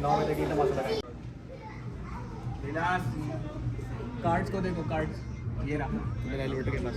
9 बजे की तमाशा लगाएंगे। कार्ड्स को देखो, कार्ड्स ये रहा मेरा एलिवेटर के पास।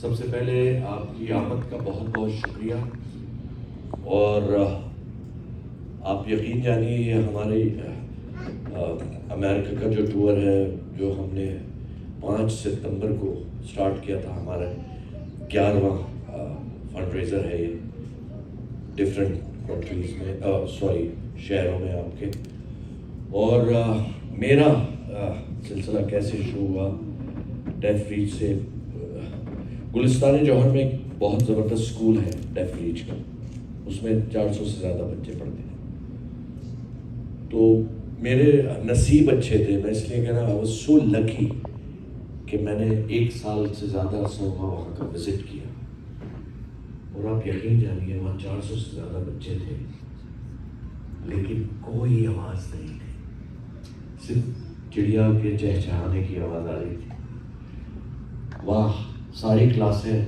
सबसे पहले आपकी आमद का बहुत बहुत शुक्रिया, और आप यकीन जानिए ये हमारे अमेरिका का जो टूर है, जो हमने 5 सितंबर को स्टार्ट किया था, हमारा 11वां फंडरेजर है ये, डिफरेंट कंट्रीज़ में शहरों में आपके। और मेरा सिलसिला कैसे शुरू हुआ, डेफ रीच से। गुलिस्तान जौहर में एक बहुत ज़बरदस्त स्कूल है डेफ रीच का, उसमें 400 से ज़्यादा बच्चे पढ़ते हैं। तो मेरे नसीब अच्छे थे, मैं इसलिए कह रहा हूँ, आई वाज सो लकी कि मैंने 1 साल से ज़्यादा वहाँ का विज़िट किया। और आप यकीन जानिए वहाँ 400 से ज़्यादा बच्चे थे, लेकिन कोई आवाज़ नहीं थी, सिर्फ चिड़िया के चहचहाने की आवाज़ आ रही थी। वाह, सारी क्लासें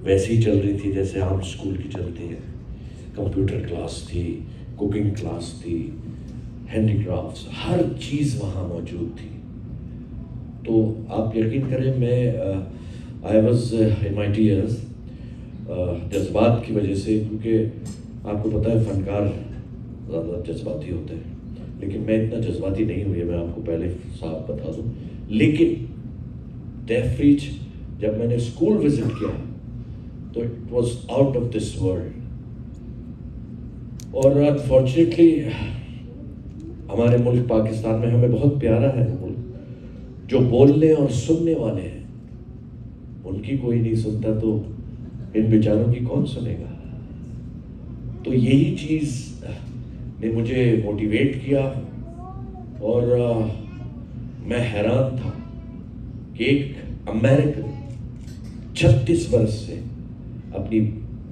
वैसी चल रही थी जैसे आम स्कूल की चलती हैं। कंप्यूटर क्लास थी, कुकिंग क्लास थी, हैंडीक्राफ्ट्स, हर चीज़ वहाँ मौजूद थी। तो आप यकीन करें, मैं I was in my tears, जज्बात की वजह से, क्योंकि आपको पता है फ़नकार ज़्यादा जज्बाती होते हैं, लेकिन मैं इतना जज्बाती नहीं हुई, मैं आपको पहले साफ बता दूँ। लेकिन डेफ रीच जब मैंने स्कूल विजिट किया तो it was out of this world. और अनफॉर्चुनेटली हमारे मुल्क पाकिस्तान में हमें बहुत प्यारा है मुल्क, जो बोलने और सुनने वाले हैं उनकी कोई नहीं सुनता, तो इन बेचारों की कौन सुनेगा। तो यही चीज़ ने मुझे मोटिवेट किया, और मैं हैरान था कि एक अमेरिकन 36 वर्ष से अपनी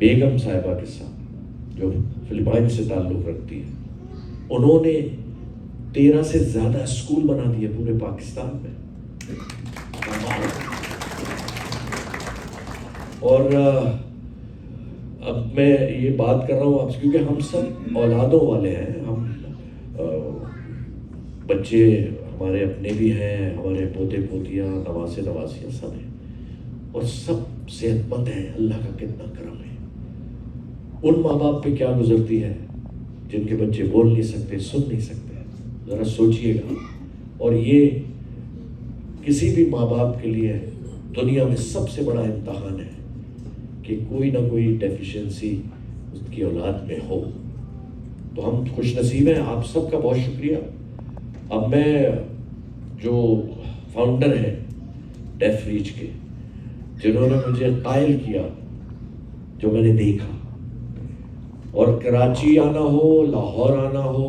बेगम साहिबा के साथ, जो फिलिपाइन से ताल्लुक़ रखती है, उन्होंने 13 से ज़्यादा स्कूल बना दिए पूरे पाकिस्तान में। और अब मैं ये बात कर रहा हूँ आपसे क्योंकि हम सब औलादों वाले हैं, हम बच्चे हमारे अपने भी हैं, हमारे पोते पोतियाँ, नवासे नवासियाँ सब हैं, और सब सेहतमंद हैं। अल्लाह का कितना करम है। उन माँ बाप पे क्या गुजरती है जिनके बच्चे बोल नहीं सकते, सुन नहीं सकते, ज़रा सोचिएगा। और ये किसी भी माँ बाप के लिए दुनिया में सबसे बड़ा इम्तहान है कि कोई ना कोई डेफिशिएंसी उसकी औलाद में हो। तो हम खुश नसीब हैं, आप सबका बहुत शुक्रिया। अब मैं जो फाउंडर हैं डेफ रीच के, जिन्होंने मुझे कायल किया, जो मैंने देखा, और कराची आना हो, लाहौर आना हो,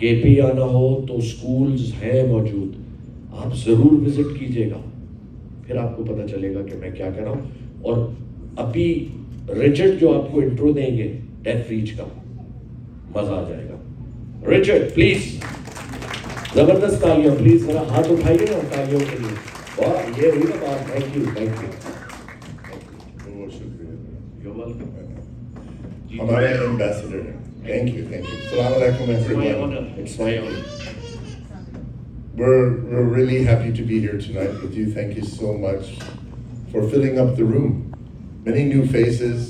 केपी आना हो, तो स्कूल्स हैं मौजूद, आप ज़रूर विज़िट कीजिएगा, फिर आपको पता चलेगा कि मैं क्या कर रहा हूँ। और अभी रिचर्ड जो आपको इंट्रो देंगे डेफ रीच का, मज़ा आ जाएगा। रिचर्ड प्लीज़, ज़बरदस्त तालियां, प्लीज़ ज़रा हाथ उठाइए ना तालियों के लिए। वाह, ये हुई ना बात। थैंक यू, थैंक यू, बहुत शुक्रिया। You welcome. हमारे एम्बेसडर हैं। Thank you, thank you. अस्सलाम वालेकुम everyone. It's my honor. We're really happy to be here tonight with you. Thank you so much for filling up the room. Many new faces,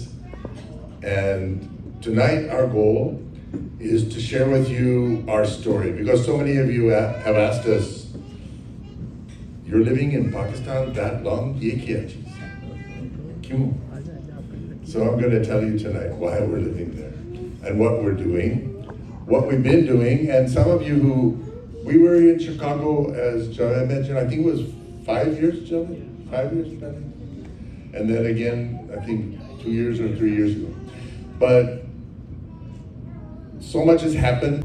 and tonight our goal is to share with you our story, because so many of you have asked us, you're living in Pakistan that long, ye kya cheez? Kyun? So I'm going to tell you tonight why we're living there and what we're doing, what we've been doing. And some of you who, we were in Chicago, as Javed mentioned, I think it was 5 years, Javed? 5 years, Benny? And then again, I think 2 years or 3 years ago. But so much has happened.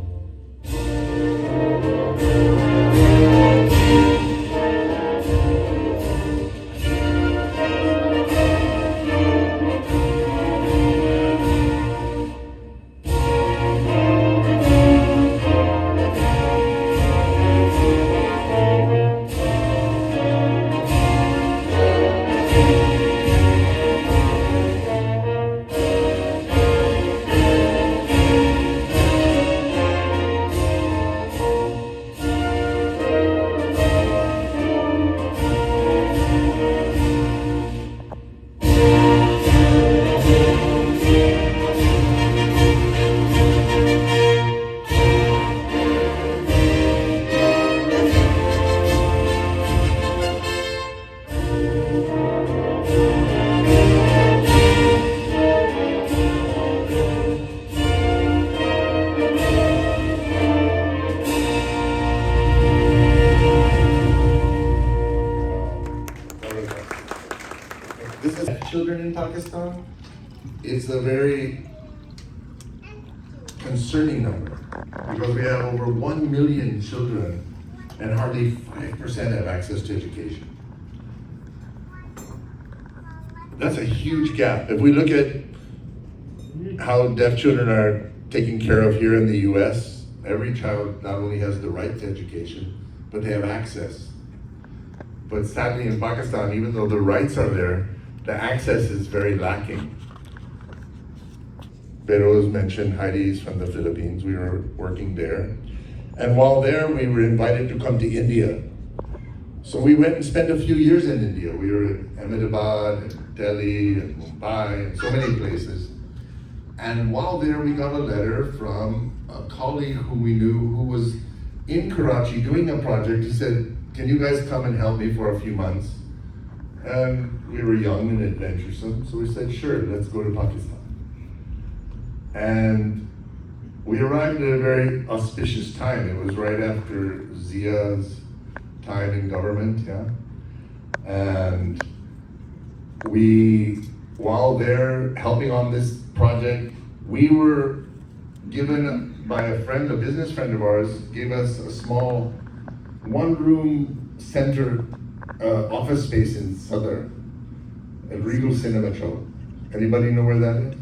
Pakistan, it's a very concerning number because we have over 1 million children and hardly 5% have access to education. That's a huge gap. If we look at how deaf children are taken care of here in the US, every child not only has the right to education, but they have access. But sadly in Pakistan, even though the rights are there, the access is very lacking. Beroz mentioned Heidi's from the Philippines. We were working there. And while there, we were invited to come to India. So we went and spent a few years in India. We were in Ahmedabad, and Delhi, and Mumbai, and so many places. And while there, we got a letter from a colleague who we knew who was in Karachi doing a project. He said, "Can you guys come and help me for a few months?" And we were young and adventuresome, so we said, "Sure, let's go to Pakistan." And we arrived at a very auspicious time. It was right after Zia's time in government, yeah. And while there helping on this project, we were given by a friend, a business friend of ours, gave us a small one-room center office space in Southern, at Regal Cinema Show. Anybody know where that is?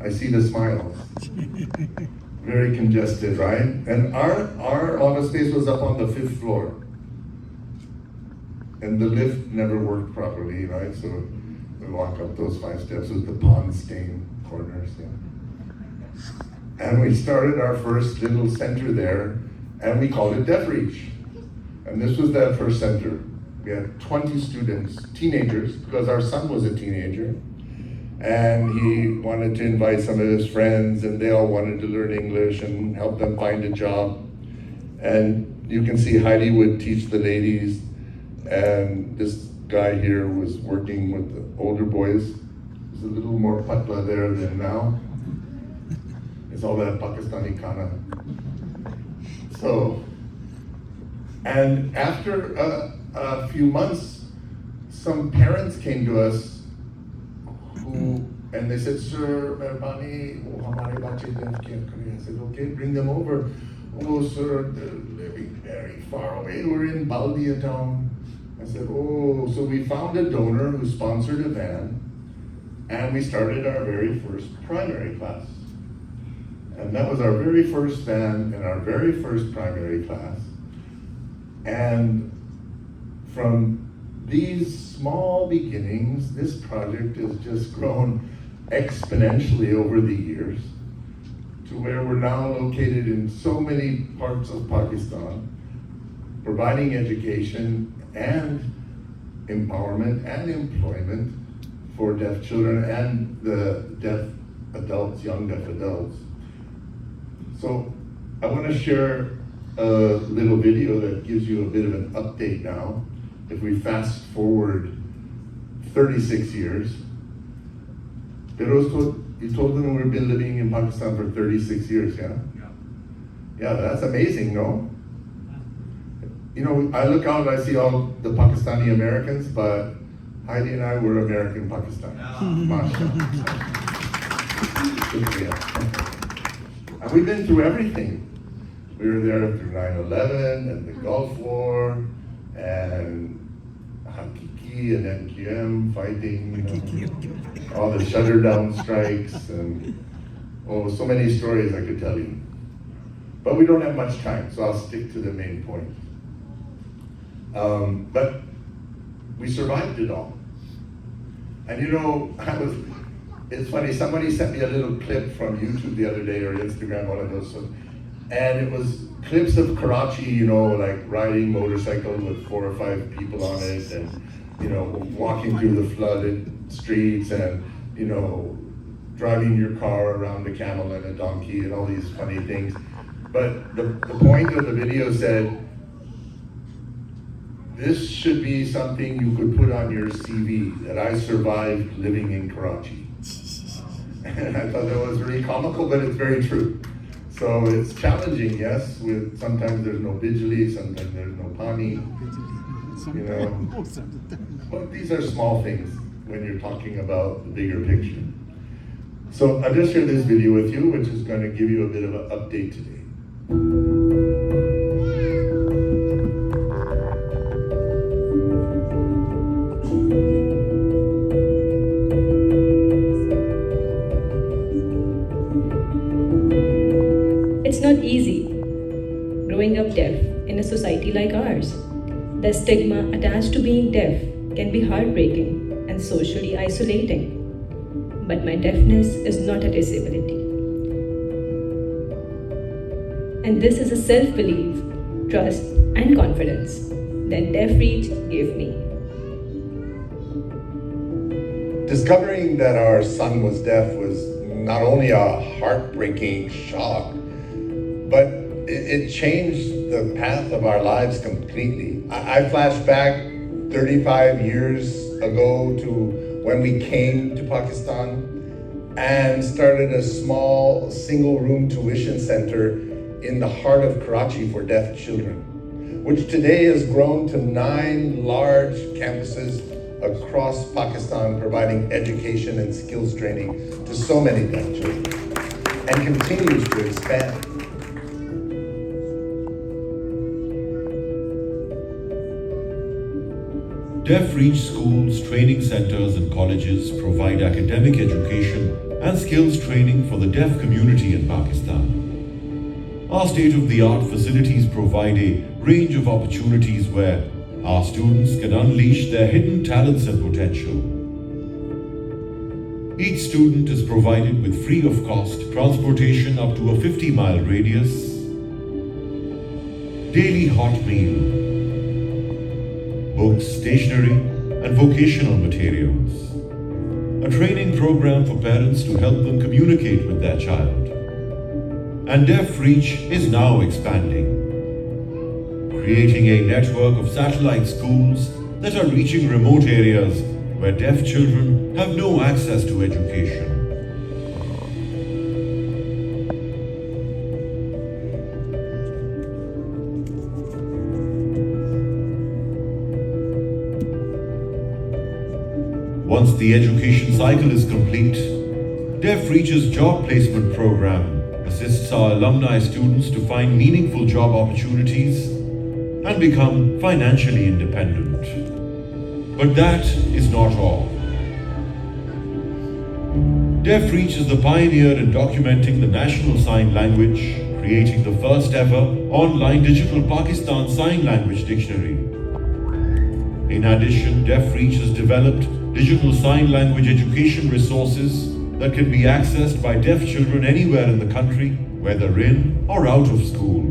I see the smiles. Very congested, right? And our office space was up on the 5th floor. And the lift never worked properly, right? So we walk up those 5 steps with the pond stain corners. Yeah. And we started our first little center there, and we called it Deaf Reach. And this was that first center. We had 20 students, teenagers, because our son was a teenager. And he wanted to invite some of his friends, and they all wanted to learn English and help them find a job. And you can see Heidi would teach the ladies, and this guy here was working with the older boys. There's a little more patla there than now. It's all that Pakistani khana. So, and after a few months, some parents came to us and they said, "Sir, mehrbani, wo hamare bache deaf kya kare?" I said, "Okay, bring them over." "Oh, sir, they're living very far away. We're in Baldia town." I said, "Oh," so we found a donor who sponsored a van, and we started our very first primary class. And that was our very first van and our very first primary class. And from these small beginnings, this project has just grown exponentially over the years to where we're now located in so many parts of Pakistan, providing education and empowerment and employment for deaf children and the deaf adults, young deaf adults. So I want to share a little video that gives you a bit of an update now. If we fast forward 36 years, you told them we've been living in Pakistan for 36 years, yeah? Yeah, that's amazing, no? You know, I look out and I see all the Pakistani Americans, but Heidi and I were American Pakistani. MashaAllah. And we've been through everything. We were there through 9/11 and the Gulf War and Hakiki and MQM fighting, you know, all the shutter down strikes and so many stories I could tell you. But we don't have much time, so I'll stick to the main point. But we survived it all. And you know, it's funny, somebody sent me a little clip from YouTube the other day, or Instagram, one of those, and it was clips of Karachi, you know, like riding motorcycles with 4 or 5 people on it, and, you know, walking through the flooded streets, and, you know, driving your car around a camel and a donkey, and all these funny things. But the point of the video said, this should be something you could put on your CV, that I survived living in Karachi. And I thought that was really comical, but it's very true. So it's challenging, yes, with sometimes there's no bijli, sometimes there's no pani, you know. But these are small things. when you're talking about the bigger picture. So I'll just share this video with you, which is going to give you a bit of an update today. It's not easy growing up deaf in a society like ours. The stigma attached to being deaf can be heartbreaking and socially isolating. But my deafness is not a disability. And this is a self-belief, trust, and confidence that DeafReach gave me. Discovering that our son was deaf was not only a heartbreaking shock, but it changed the path of our lives completely. I flash back 35 years ago to when we came to Pakistan and started a small single-room tuition center in the heart of Karachi for deaf children, which today has grown to 9 large campuses across Pakistan, providing education and skills training to so many deaf children, and continues to expand. DeafReach schools, training centers and colleges provide academic education and skills training for the deaf community in Pakistan. Our state-of-the-art facilities provide a range of opportunities where our students can unleash their hidden talents and potential. Each student is provided with free of cost transportation up to a 50-mile radius, daily hot meal, books, stationery, and vocational materials. A training program for parents to help them communicate with their child. And DeafReach is now expanding, creating a network of satellite schools that are reaching remote areas where deaf children have no access to education. Once the education cycle is complete, DeafReach's job placement program assists our alumni students to find meaningful job opportunities and become financially independent. But that is not all. DeafReach is the pioneer in documenting the national sign language, creating the first ever online digital Pakistan Sign Language Dictionary. In addition, DeafReach has developed digital sign language education resources that can be accessed by deaf children anywhere in the country, whether in or out of school.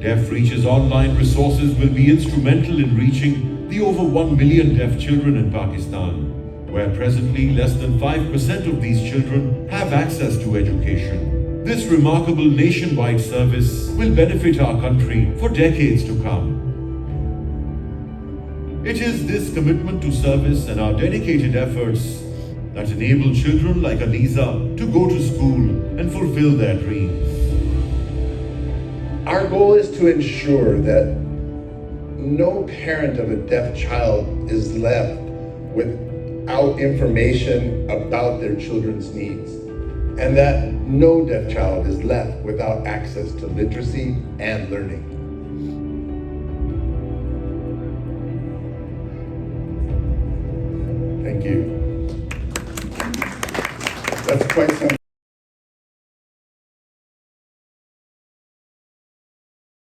DeafReach's online resources will be instrumental in reaching the over 1 million deaf children in Pakistan, where presently less than 5% of these children have access to education. This remarkable nationwide service will benefit our country for decades to come. It is this commitment to service and our dedicated efforts that enable children like Aliza to go to school and fulfill their dreams. Our goal is to ensure that no parent of a deaf child is left without information about their children's needs, and that no deaf child is left without access to literacy and learning. Thank you. That's quite some